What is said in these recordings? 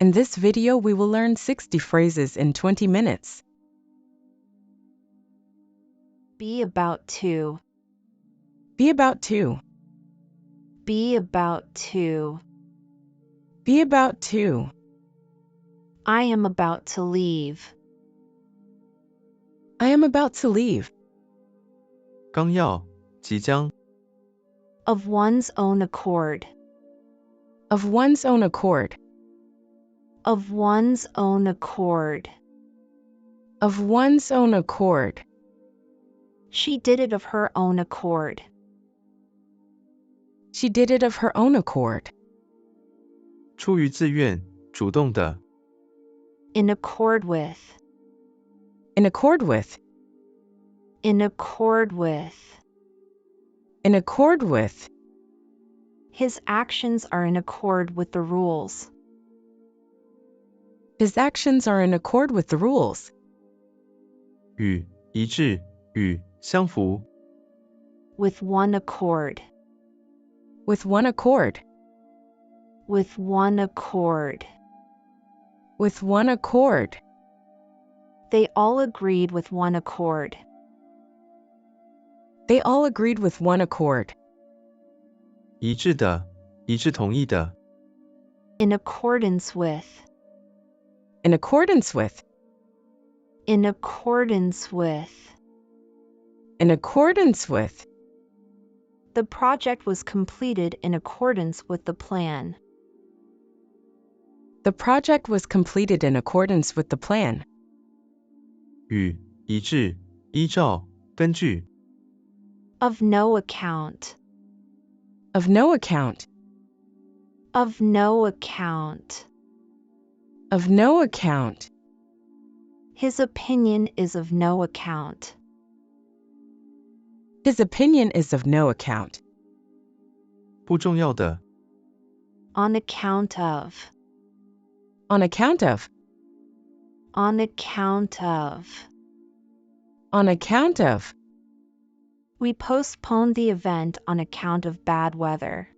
In this video, we will learn 60 phrases in 20 minutes. Be about to. Be about to. Be about to. Be about to. I am about to leave. I am about to leave. 刚要，即将， Of one's own accord. Of one's own accord. Of one's own accord. Of one's own accord. She did it of her own accord. She did it of her own accord. 出于自愿，主动的， In accord with. In accord with. In accord with. In accord with. His actions are in accord with the rules. His actions are in accord with the rules. 与，一致，与，相符， With one accord. With one accord. With one accord. With one accord. They all agreed with one accord. They all agreed with one accord. 一致的，一致同意的， In accordance with. In accordance with. In accordance with. In accordance with. The project was completed in accordance with the plan. The project was completed in accordance with the plan. 与，一致，依照，根据， Of no account. Of no account. Of no account. Of no account. His opinion is of no account. His opinion is of no account. 不重要的， On account of. On account of. On account of. On account of. We postponed the event on account of bad weather.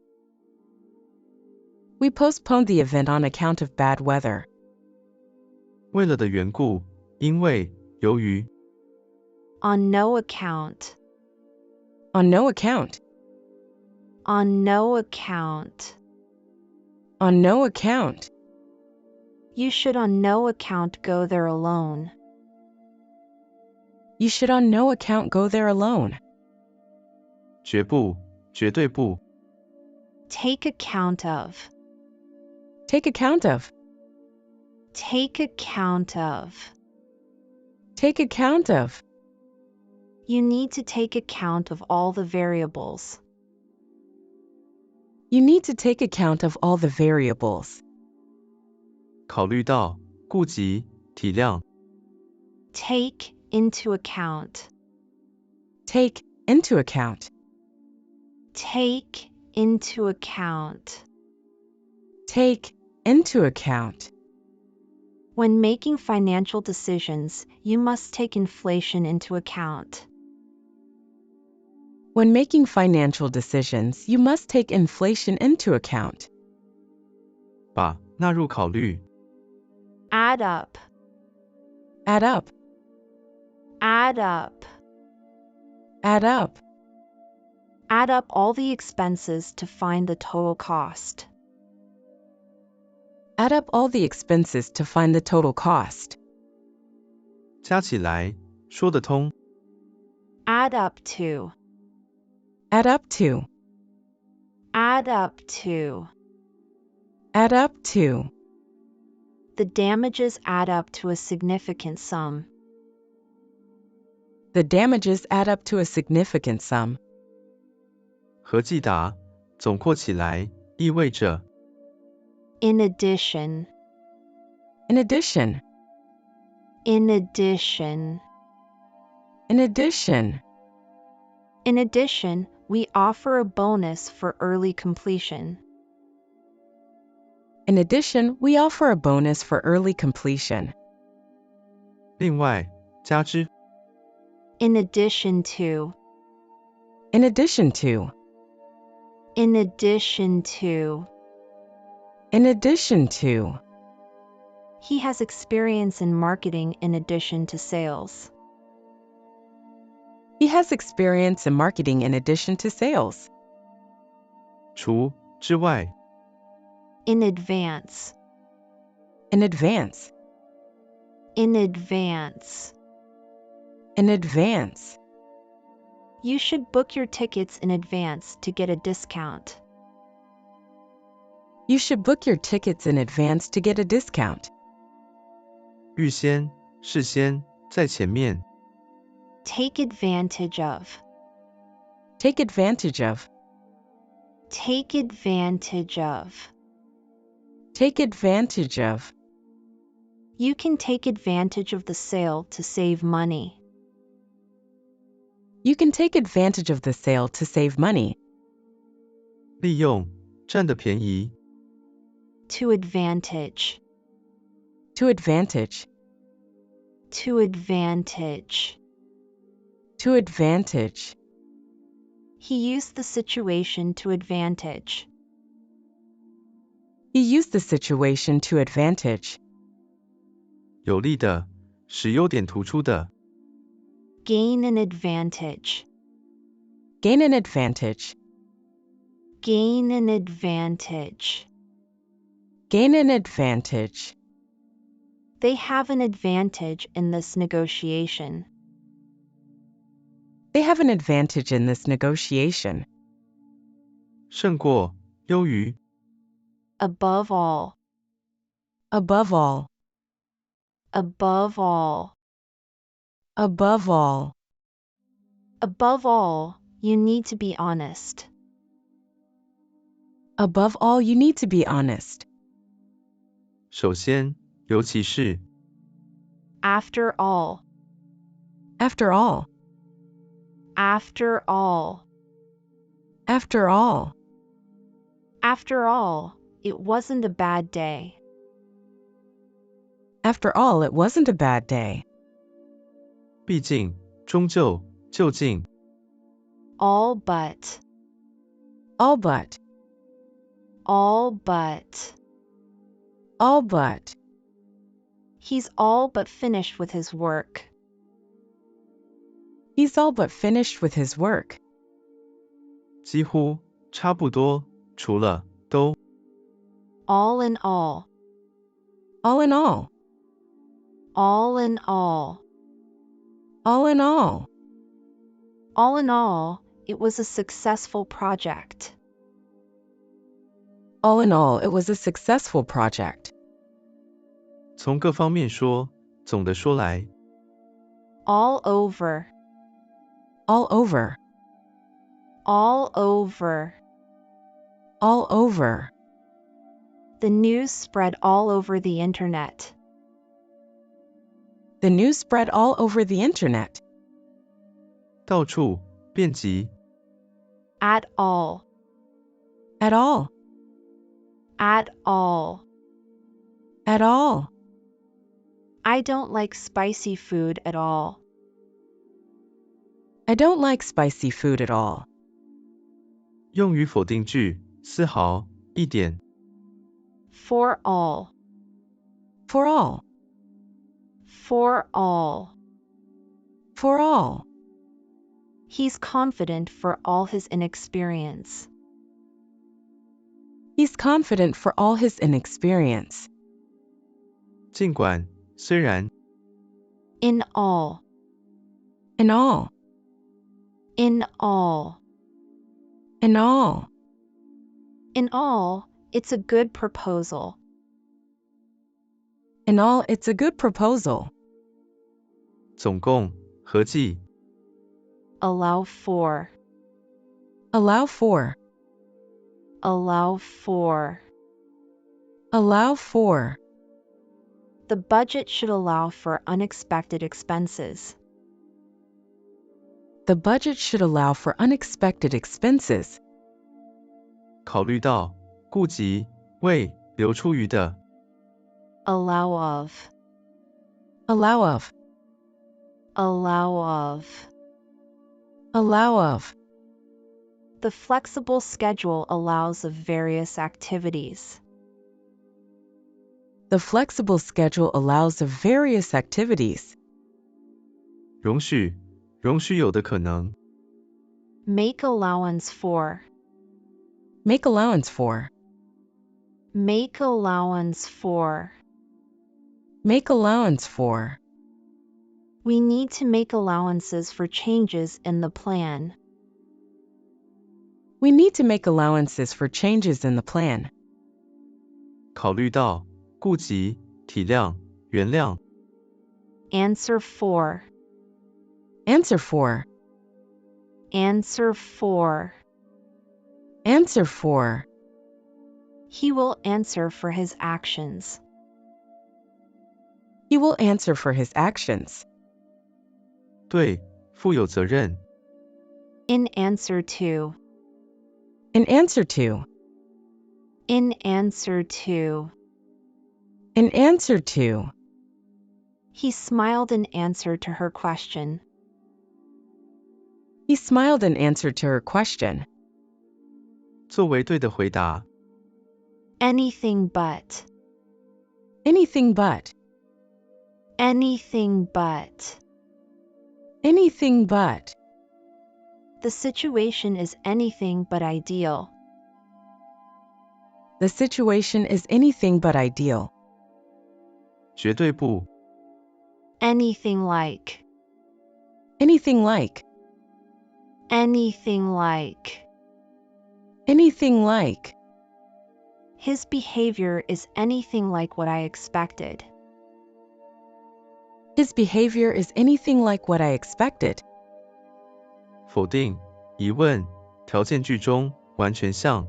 We postponed the event on account of bad weather. 为了的缘故，因为，由于， On no account. On no account. On no account. On no account. You should on no account go there alone. You should on no account go there alone. 绝不，绝对不， Take account of. Take account of. Take account of. Take account of. You need to take account of all the variables. You need to take account of all the variables. 考虑到，顾及，体谅， Take into account. Take into account. Take into account. Take into account. When making financial decisions, you must take inflation into account. When making financial decisions, you must take inflation into account. 把，纳入考虑， Add up. Add up. Add up. Add up. Add up all the expenses to find the total cost. Add up all the expenses to find the total cost. 加起来，说得通， Add up to. Add up to. Add up to. Add up to. The damages add up to a significant sum. The damages add up to a significant sum. 合计达，总括起来，意味着， In addition. In addition. In addition. In addition. In addition, we offer a bonus for early completion. In addition, we offer a bonus for early completion. 另外，加之， In addition to. In addition to. In addition to. In addition to. He has experience in marketing in addition to sales. He has experience in marketing in addition to sales. 除之外 In advance. In advance. In advance. In advance. You should book your tickets in advance to get a discount. You should book your tickets in advance to get a discount. 预先事先在前面 Take advantage of. Take advantage of. Take advantage of. Take advantage of. You can take advantage of the sale to save money. You can take advantage of the sale to save money. 利用占的便宜 To advantage. To advantage. To advantage. To advantage. He used the situation to advantage. He used the situation to advantage. 有利的使优点突出的 Gain an advantage. Gain an advantage. Gain an advantage. Gain an advantage. They have an advantage in this negotiation. They have an advantage in this negotiation. 胜过优于 Above all. Above all. Above all. Above all. Above all, you need to be honest. Above all, you need to be honest. 首先尤其是 After all. After all. After all. After all. After all, it wasn't a bad day. After all, it wasn't a bad day. 毕竟终究究竟 All but. All but. All but. All but. He's all but finished with his work. He's all but finished with his work. 几乎差不多除了都 All in all. All in all. All in all. All in all. All in all, it was a successful project. All in all, it was a successful project. 从各方面说总的说来 All over. All over. All over. All over. The news spread all over the internet. The news spread all over the internet. 到处遍及 At all. At all. At all. At all. I don't like spicy food at all. I don't like spicy food at all. 用于否定句丝毫一点 For all. For all. For all. For all. He's confident for all his inexperience. He's confident for all his inexperience. 尽管虽然 In all. In all. In all. In all. In all, it's a good proposal. In all, it's a good proposal. 总共合计 Allow for. Allow for. Allow for. Allow for. The budget should allow for unexpected expenses. The budget should allow for unexpected expenses. 考虑到顾及为留出余的 Allow of. Allow of. Allow of. Allow of. The flexible schedule allows of various activities. The flexible schedule allows of various activities. 容许有的可能。Make allowance for. Make allowance for. Make allowance for. Make allowance for. We need to make allowances for changes in the plan. We need to make allowances for changes in the plan. 考虑到，顾及，体谅，原谅。Answer for. Answer for. Answer for. Answer for. He will answer for his actions. He will answer for his actions. 对，负有责任。In answer to. In answer to. In answer to. In answer to. He smiled in answer to her question. He smiled in answer to her question. 作为对的回答。Anything but. Anything but. Anything but. Anything but. The situation is anything but ideal. The situation is anything but ideal. 绝对不。Anything like. Anything like. Anything like. Anything like. His behavior is anything like what I expected. His behavior is anything like what I expected. 否定，疑问，条件句中，完全像。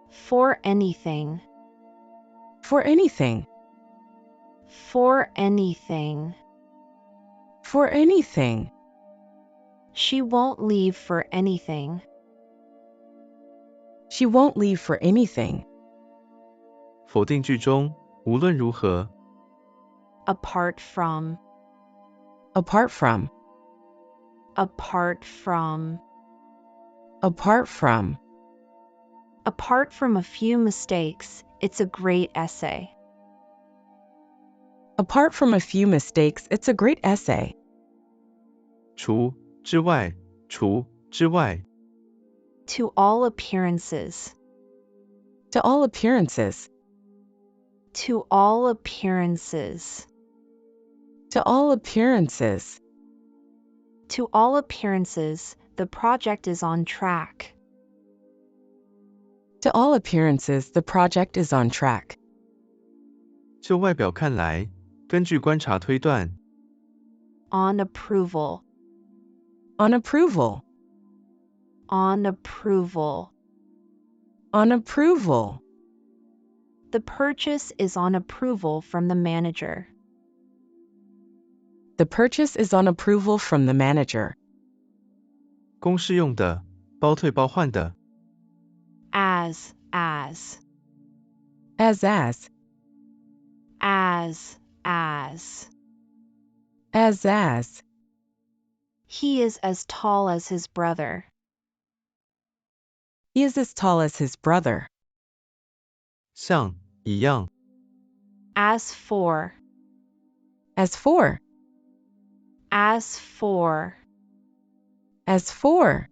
For anything. For anything. For anything. For anything. She won't leave for anything. She won't leave for anything. 否定句中，无论如何。Apart from. Apart from. Apart from. Apart from. Apart from a few mistakes, it's a great essay. Apart from a few mistakes, it's a great essay. 除之外，除之外。 To all appearances. To all appearances. To all appearances. To all appearances. To all appearances, the project is on track. To all appearances, the project is on track. 就外表看来，根据观察推断。 On approval. On approval. On approval. On approval. The purchase is on approval from the manager. The purchase is on approval from the manager. 公事用的，包退包换的。As. As. As. As. He is as tall as his brother. He is as tall as his brother. 像，一样。 As for. As for. As for. As for.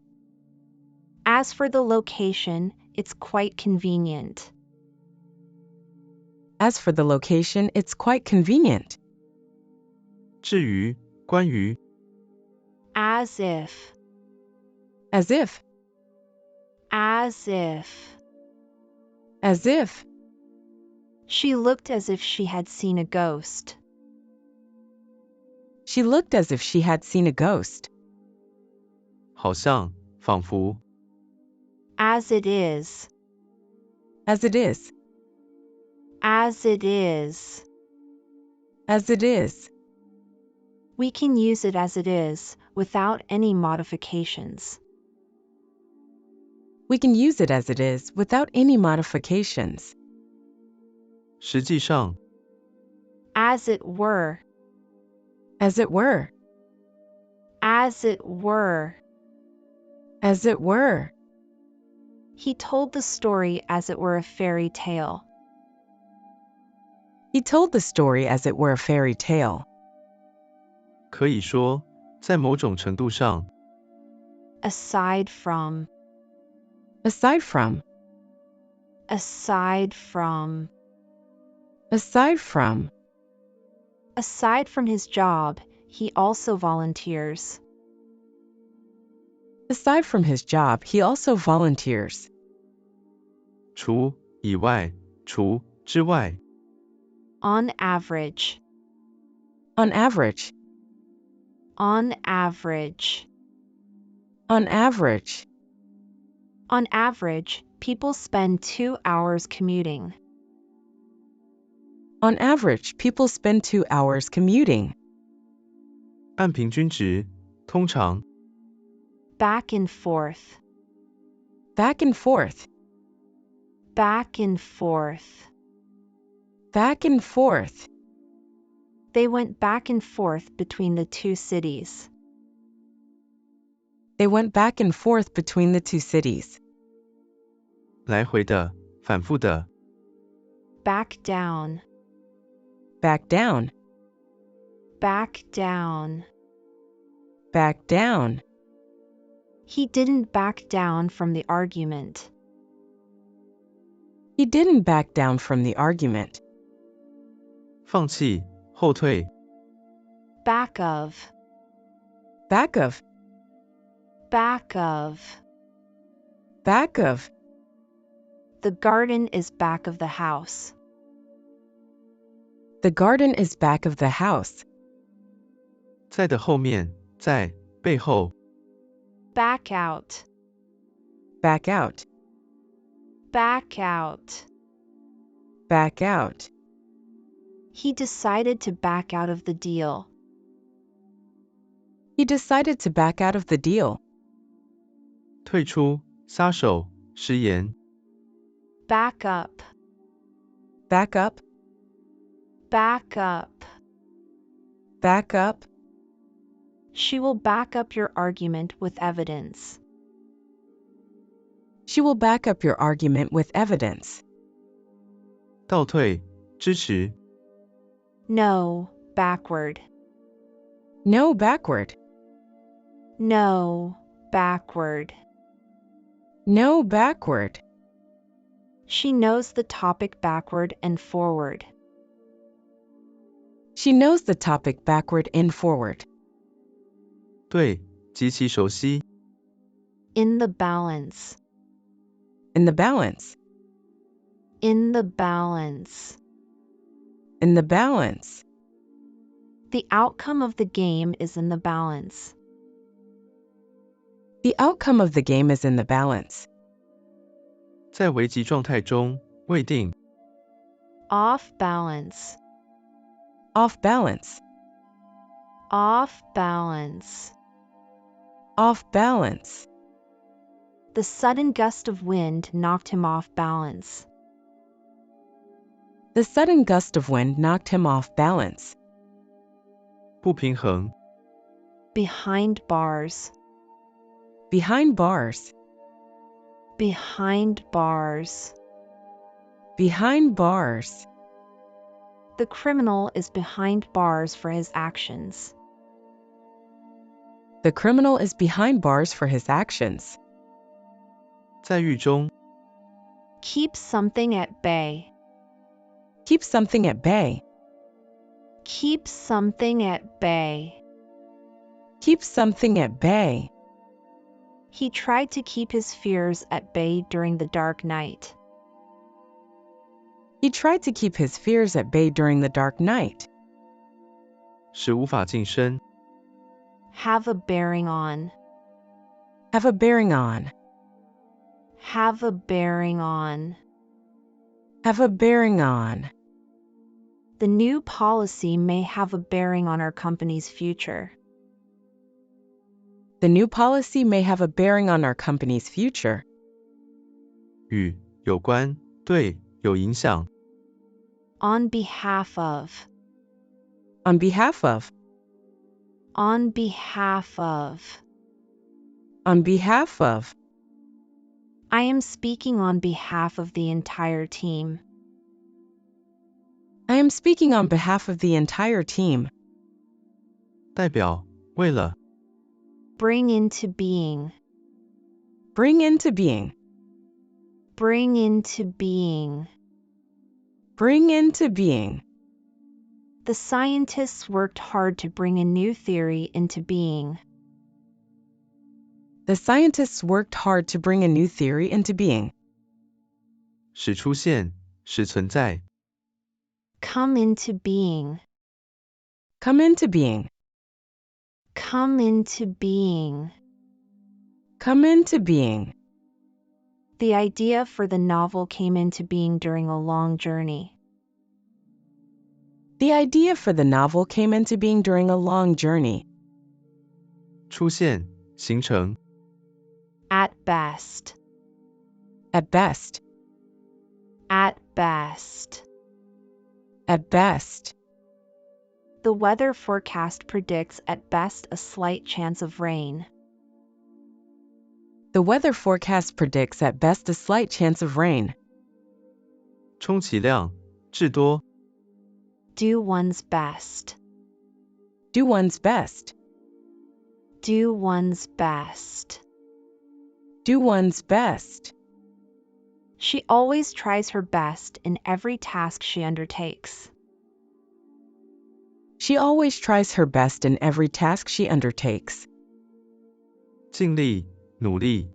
As for the location, it's quite convenient. As for the location, it's quite convenient. 至于，关于。 As if. As if. As if. As if. She looked as if she had seen a ghost. She looked as if she had seen a ghost. 好像，仿佛。 As it is. As it is. As it is. As it is. We can use it as it is, without any modifications. We can use it as it is, without any modifications. 实际上。 As it were. As it were. As it were. As it were. He told the story as it were a fairy tale. He told the story as it were a fairy tale. 可以说，在某种程度上， Aside from. Aside from. Aside from. Aside from. Aside from his job, he also volunteers. Aside from his job, he also volunteers. 除以外，除之外， On average. On average. On average. On average. On average, people spend 2 hours commuting. On average, people spend 2 hours commuting. 按平均值，通常， Back and forth. Back and forth. Back and forth. Back and forth. They went back and forth between the two cities. They went back and forth between the two cities. 来回的，反复的， Back down. Back down. Back down. Back down. He didn't back down from the argument. He didn't back down from the argument. 放弃，后退， Back of. Back of. Back of. Back of. The garden is back of the house. The garden is back of the house. 在的后面，在背后， Back out. Back out. Back out. Back out. He decided to back out of the deal. He decided to back out of the deal. 退出，撒手，食言， Back up. Back up. Back up. Back up. She will back up your argument with evidence. She will back up your argument with evidence. 倒退，支持， No, backward. No, backward. No, backward. No, backward. She knows the topic backward and forward. She knows the topic backward and forward. 对，极其熟悉， In the balance. In the balance. In the balance. In the balance. The outcome of the game is in the balance. The outcome of the game is in the balance. 在危急状态中，未定， Off balance. Off balance. Off balance. Off balance. The sudden gust of wind knocked him off balance. The sudden gust of wind knocked him off balance. 不平衡， Behind bars. Behind bars. Behind bars. Behind bars. The criminal is behind bars for his actions. The criminal is behind bars for his actions. 在狱中， Keep something at bay. Keep something at bay. Keep something at bay. Keep something at bay. He tried to keep his fears at bay during the dark night. He tried to keep his fears at bay during the dark night. 使无法近身， Have a bearing on. Have a bearing on. Have a bearing on. Have a bearing on. The new policy may have a bearing on our company's future. The new policy may have a bearing on our company's future. 与有关，对，有影响， On behalf of. On behalf of. On behalf of. On behalf of. I am speaking on behalf of the entire team. I am speaking on behalf of the entire team. 代表为了 Bring into being. Bring into being. Bring into being. Bring into being. The scientists worked hard to bring a new theory into being. The scientists worked hard to bring a new theory into being. 使出现，使存在 Come into being. Come into being. Come into being. Come into being. The idea for the novel came into being during a long journey. The idea for the novel came into being during a long journey. 出现，形成 At best. At best. At best. At best. The weather forecast predicts at best a slight chance of rain. The weather forecast predicts at best a slight chance of rain. 充其量，至多 Do one's best. Do one's best. Do one's best. Do one's best. She always tries her best in every task she undertakes. She always tries her best in every task she undertakes. 尽力，努力